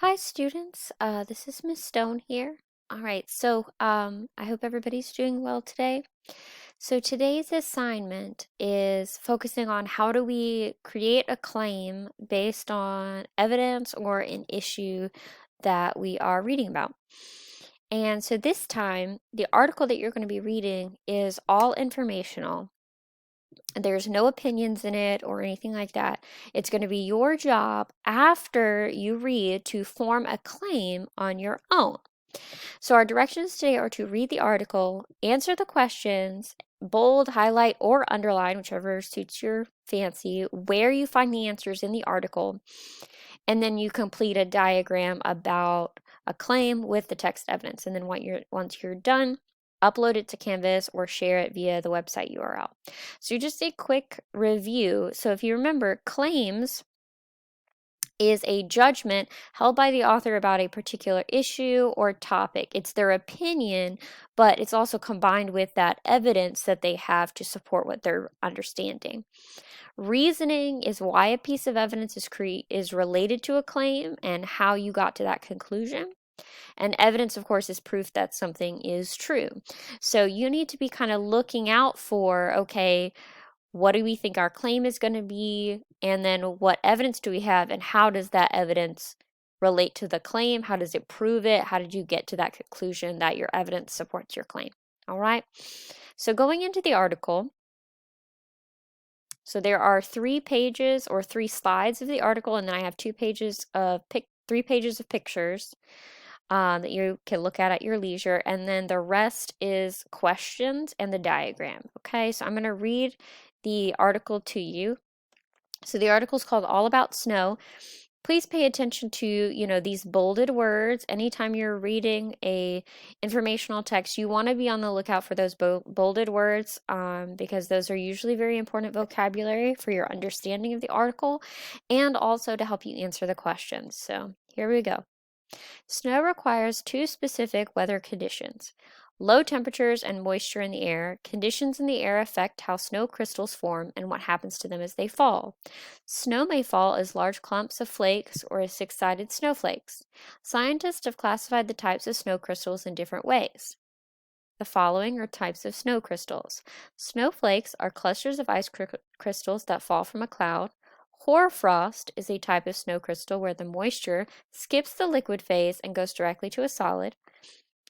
Hi, students. This is Miss Stone here. All right, I hope everybody's doing well today. So today's assignment is focusing on how do we create a claim based on evidence or an issue that we are reading about. And so this time, the article that you're going to be reading is all informational. There's no opinions in it or anything like that. It's going to be your job after you read to form a claim on your own. So, our directions today are to read the article, answer the questions, bold, highlight, or underline, whichever suits your fancy, where you find the answers in the article, and then you complete a diagram about a claim with the text evidence. And then once you're done, upload it to Canvas or share it via the website URL. So just a quick review. So if you remember, claims is a judgment held by the author about a particular issue or topic. It's their opinion, but it's also combined with that evidence that they have to support what they're understanding. Reasoning is why a piece of evidence is related to a claim and how you got to that conclusion. And evidence, of course, is proof that something is true. So you need to be kind of looking out for, okay, what do we think our claim is going to be? And then what evidence do we have? And how does that evidence relate to the claim? How does it prove it? How did you get to that conclusion that your evidence supports your claim? All right. So going into the article, so there are 3 pages or 3 slides of the article, and then I have 3 pages of pictures that you can look at your leisure, and then the rest is questions and the diagram. Okay, so I'm going to read the article to you. So the article is called All About Snow. Please pay attention to, these bolded words. Anytime you're reading a informational text, you want to be on the lookout for those bolded words because those are usually very important vocabulary for your understanding of the article and also to help you answer the questions. So here we go. Snow requires 2 specific weather conditions: low temperatures and moisture in the air. Conditions in the air affect how snow crystals form and what happens to them as they fall. Snow may fall as large clumps of flakes or as 6-sided snowflakes. Scientists have classified the types of snow crystals in different ways. The following are types of snow crystals. Snowflakes are clusters of ice crystals that fall from a cloud. Hoarfrost is a type of snow crystal where the moisture skips the liquid phase and goes directly to a solid.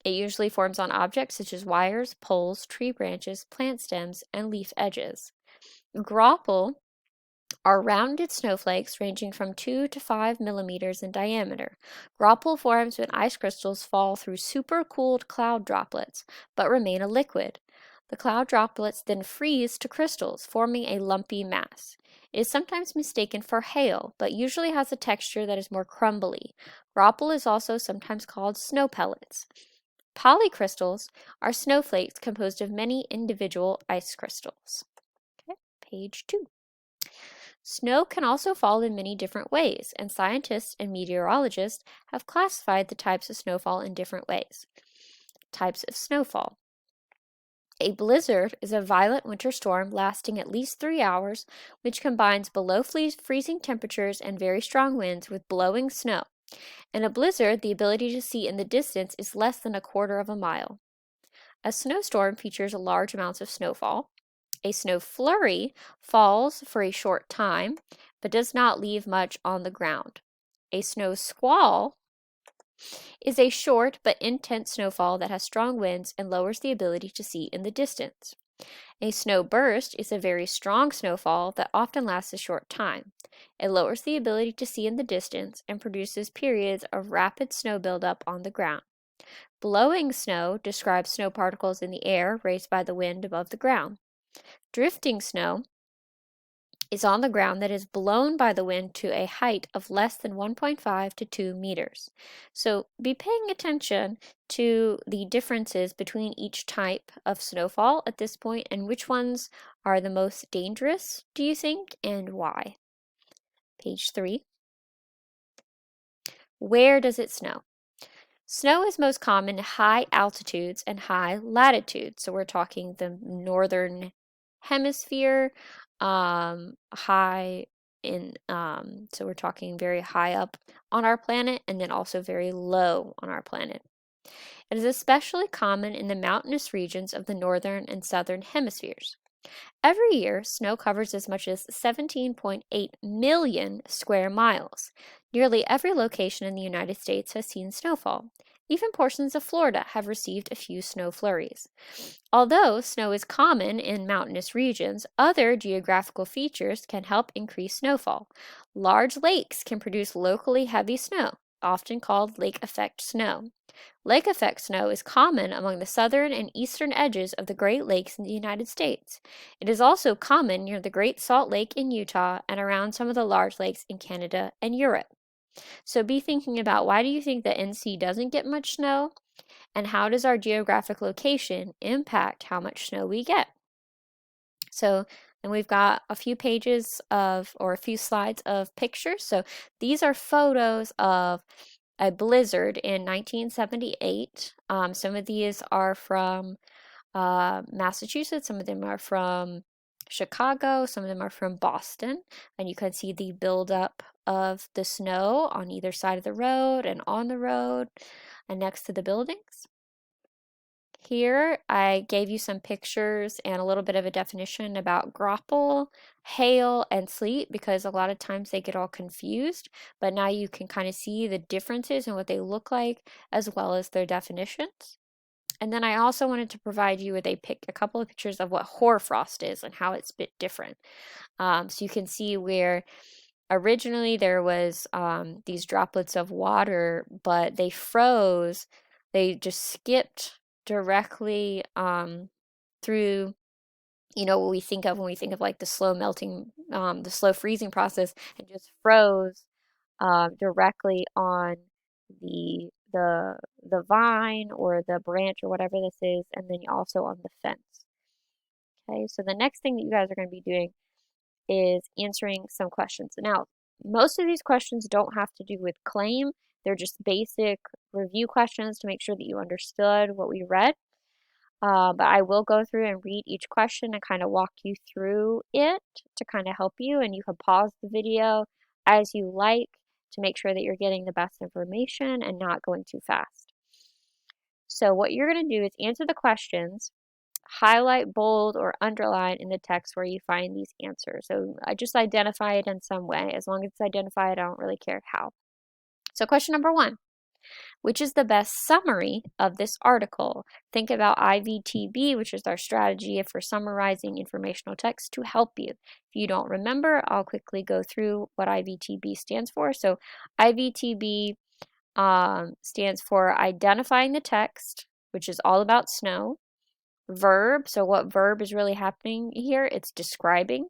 It usually forms on objects such as wires, poles, tree branches, plant stems, and leaf edges. Graupel are rounded snowflakes ranging from 2 to 5 millimeters in diameter. Graupel forms when ice crystals fall through supercooled cloud droplets, but remain a liquid. The cloud droplets then freeze to crystals, forming a lumpy mass. It is sometimes mistaken for hail, but usually has a texture that is more crumbly. Graupel is also sometimes called snow pellets. Polycrystals are snowflakes composed of many individual ice crystals. Okay, page 2. Snow can also fall in many different ways, and scientists and meteorologists have classified the types of snowfall in different ways. Types of snowfall. A blizzard is a violent winter storm lasting at least 3 hours, which combines below freezing temperatures and very strong winds with blowing snow. In a blizzard, the ability to see in the distance is less than a quarter of a mile. A snowstorm features large amounts of snowfall. A snow flurry falls for a short time, but does not leave much on the ground. A snow squall is a short but intense snowfall that has strong winds and lowers the ability to see in the distance. A snow burst is a very strong snowfall that often lasts a short time. It lowers the ability to see in the distance and produces periods of rapid snow buildup on the ground. Blowing snow describes snow particles in the air raised by the wind above the ground. Drifting snow is on the ground that is blown by the wind to a height of less than 1.5 to 2 meters. So be paying attention to the differences between each type of snowfall at this point and which ones are the most dangerous, do you think, and why? Page 3. Where does it snow? Snow is most common at high altitudes and high latitudes. So we're talking the northern hemisphere, high so we're talking very high up on our planet and then also very low on our planet. It is especially common in the mountainous regions of the northern and southern hemispheres. Every year, snow covers as much as 17.8 million square miles. Nearly every location in the United States has seen snowfall. Even portions of Florida have received a few snow flurries. Although snow is common in mountainous regions, other geographical features can help increase snowfall. Large lakes can produce locally heavy snow, often called lake effect snow. Lake effect snow is common among the southern and eastern edges of the Great Lakes in the United States. It is also common near the Great Salt Lake in Utah and around some of the large lakes in Canada and Europe. So be thinking about, why do you think the NC doesn't get much snow? And how does our geographic location impact how much snow we get? So, and we've got a few pages or a few slides of pictures. So these are photos of a blizzard in 1978. Some of these are from Massachusetts, some of them are from Chicago, some of them are from Boston, and you can see the buildup of the snow on either side of the road and on the road and next to the buildings. Here I gave you some pictures and a little bit of a definition about graupel, hail, and sleet, because a lot of times they get all confused, but now you can kind of see the differences and what they look like as well as their definitions. And then I also wanted to provide you with a couple of pictures of what hoarfrost is and how it's a bit different. So you can see where originally there was these droplets of water, but they froze. They just skipped directly through, what we think of when we think of like the slow melting, the slow freezing process, and just froze directly on the the vine or the branch or whatever this is, and then also on the fence. Okay, so the next thing that you guys are going to be doing is answering some questions. Now, most of these questions don't have to do with claim. They're just basic review questions to make sure that you understood what we read. But I will go through and read each question and kind of walk you through it to kind of help you, and you can pause the video as you like to make sure that you're getting the best information and not going too fast. So what you're going to do is answer the questions, highlight, bold, or underline in the text where you find these answers. So I just identify it in some way. As long as it's identified, I don't really care how. So question number 1. Which is the best summary of this article? Think about IVTB, which is our strategy for summarizing informational text to help you. If you don't remember, I'll quickly go through what IVTB stands for. So IVTB stands for identifying the text, which is all about snow. Verb, so what verb is really happening here? It's describing.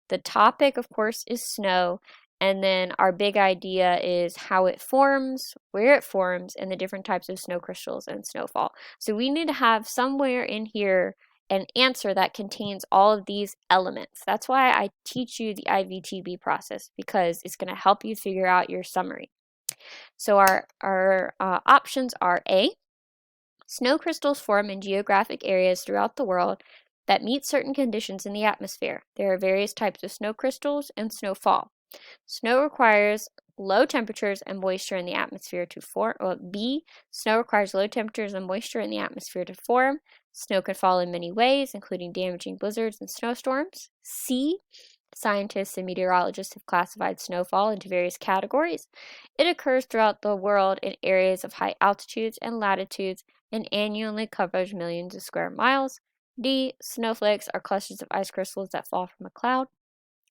The topic, of course, is snow. And then our big idea is how it forms, where it forms, and the different types of snow crystals and snowfall. So we need to have somewhere in here an answer that contains all of these elements. That's why I teach you the IVTB process, because it's going to help you figure out your summary. So our options are A, snow crystals form in geographic areas throughout the world that meet certain conditions in the atmosphere. There are various types of snow crystals and snowfall. Snow requires low temperatures and moisture in the atmosphere to form. B, snow requires low temperatures and moisture in the atmosphere to form. Snow can fall in many ways, including damaging blizzards and snowstorms. C, scientists and meteorologists have classified snowfall into various categories. It occurs throughout the world in areas of high altitudes and latitudes and annually covers millions of square miles. D, snowflakes are clusters of ice crystals that fall from a cloud.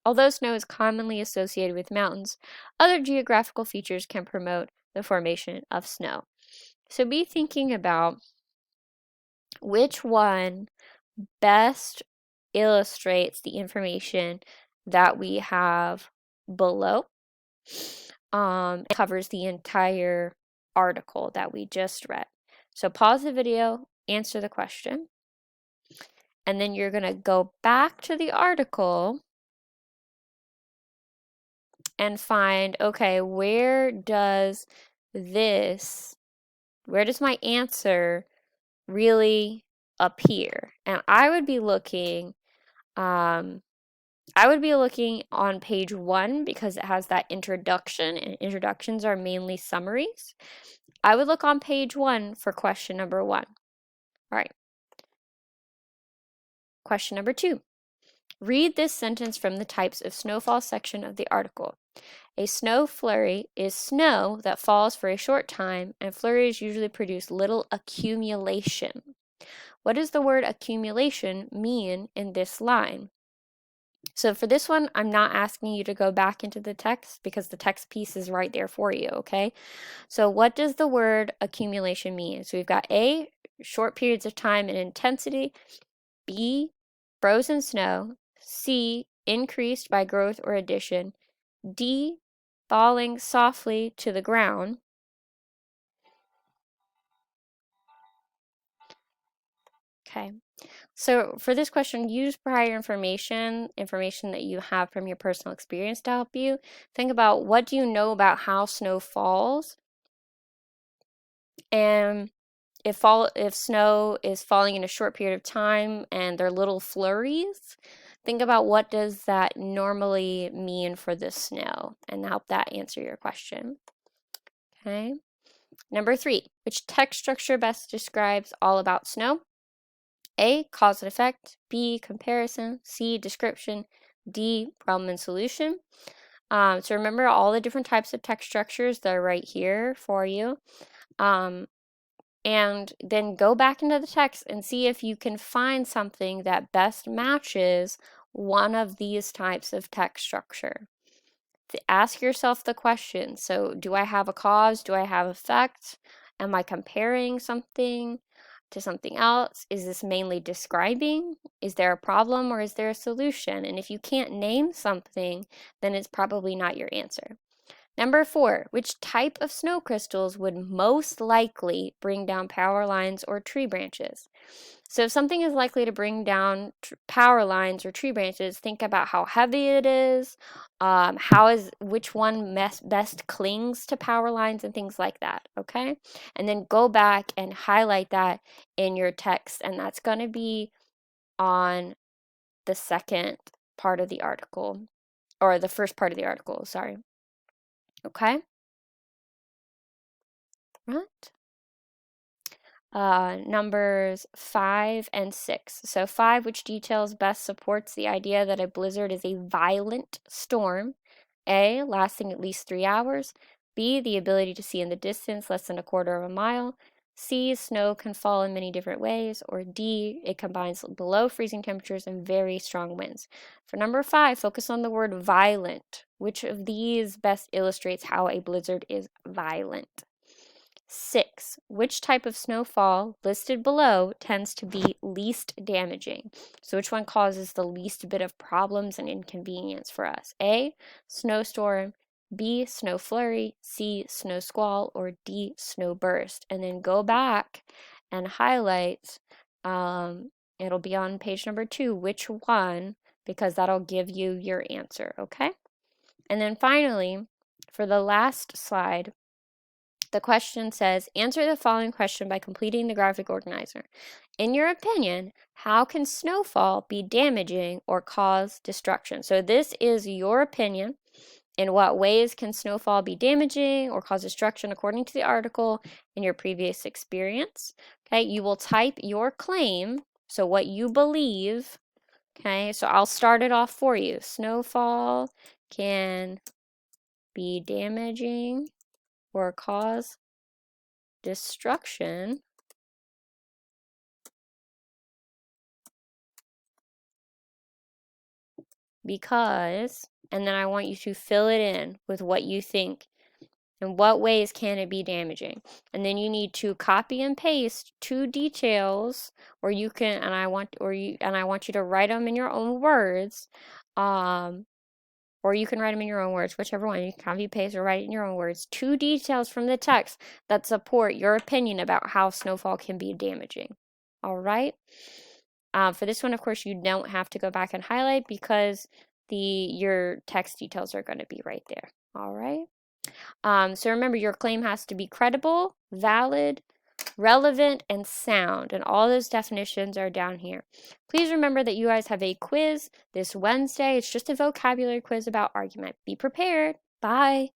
Although snow is commonly associated with mountains, other geographical features can promote the formation of snow. So be thinking about which one best illustrates the information that we have below. It covers the entire article that we just read. So pause the video, answer the question, and then you're going to go back to the article and find, okay, where does my answer really appear? And I would be looking, I would be looking on page 1 because it has that introduction, and introductions are mainly summaries. I would look on page 1 for question number 1. All right. Question number 2. Read this sentence from the types of snowfall section of the article. A snow flurry is snow that falls for a short time, and flurries usually produce little accumulation. What does the word accumulation mean in this line? So for this one, I'm not asking you to go back into the text because the text piece is right there for you, okay? So what does the word accumulation mean? So we've got A, short periods of time and intensity, B, frozen snow, C, increased by growth or addition, D, falling softly to the ground. Okay. So for this question, use prior information that you have from your personal experience to help you. Think about, what do you know about how snow falls? And if snow is falling in a short period of time and they're little flurries, think about what does that normally mean for the snow and help that answer your question. Okay. Number 3, which text structure best describes all about snow? A, cause and effect, B, comparison, C, description, D, problem and solution. So remember all the different types of text structures that are right here for you. And then go back into the text and see if you can find something that best matches one of these types of text structure. Ask yourself the question, so do I have a cause? Do I have effect? Am I comparing something to something else? Is this mainly describing? Is there a problem or is there a solution? And if you can't name something, then it's probably not your answer. Number 4, which type of snow crystals would most likely bring down power lines or tree branches? So if something is likely to bring down power lines or tree branches, think about how heavy it is, which one best clings to power lines and things like that, okay? And then go back and highlight that in your text, and that's going to be on the second part of the article, or the first part of the article, sorry. Okay? Right? Numbers 5 and 6. So 5, which details best supports the idea that a blizzard is a violent storm. A, lasting at least 3 hours. B, the ability to see in the distance less than a quarter of a mile. C, snow can fall in many different ways. Or D, it combines below freezing temperatures and very strong winds. For number 5, focus on the word violent. Which of these best illustrates how a blizzard is violent? 6, which type of snowfall listed below tends to be least damaging? So which one causes the least bit of problems and inconvenience for us? A, snowstorm, B, snow flurry, C, snow squall, or D, snow burst. And then go back and highlight, it'll be on page number 2, which one, because that'll give you your answer, okay? And then finally, for the last slide, the question says, answer the following question by completing the graphic organizer. In your opinion, how can snowfall be damaging or cause destruction? So this is your opinion. In what ways can snowfall be damaging or cause destruction according to the article in your previous experience? Okay, you will type your claim, so what you believe. Okay, so I'll start it off for you. Snowfall can be damaging or cause destruction because, and then I want you to fill it in with what you think and what ways can it be damaging. And then you need to copy and paste 2 details, or you can, and I want you to write them in your own words, or you can write them in your own words, whichever one. You can copy, paste, or write it in your own words. 2 details from the text that support your opinion about how snowfall can be damaging. All right? For this one, of course, you don't have to go back and highlight because your text details are going to be right there. All right? So remember, your claim has to be credible, valid, relevant, and sound. And all those definitions are down here. Please remember that you guys have a quiz this Wednesday. It's just a vocabulary quiz about argument. Be prepared. Bye.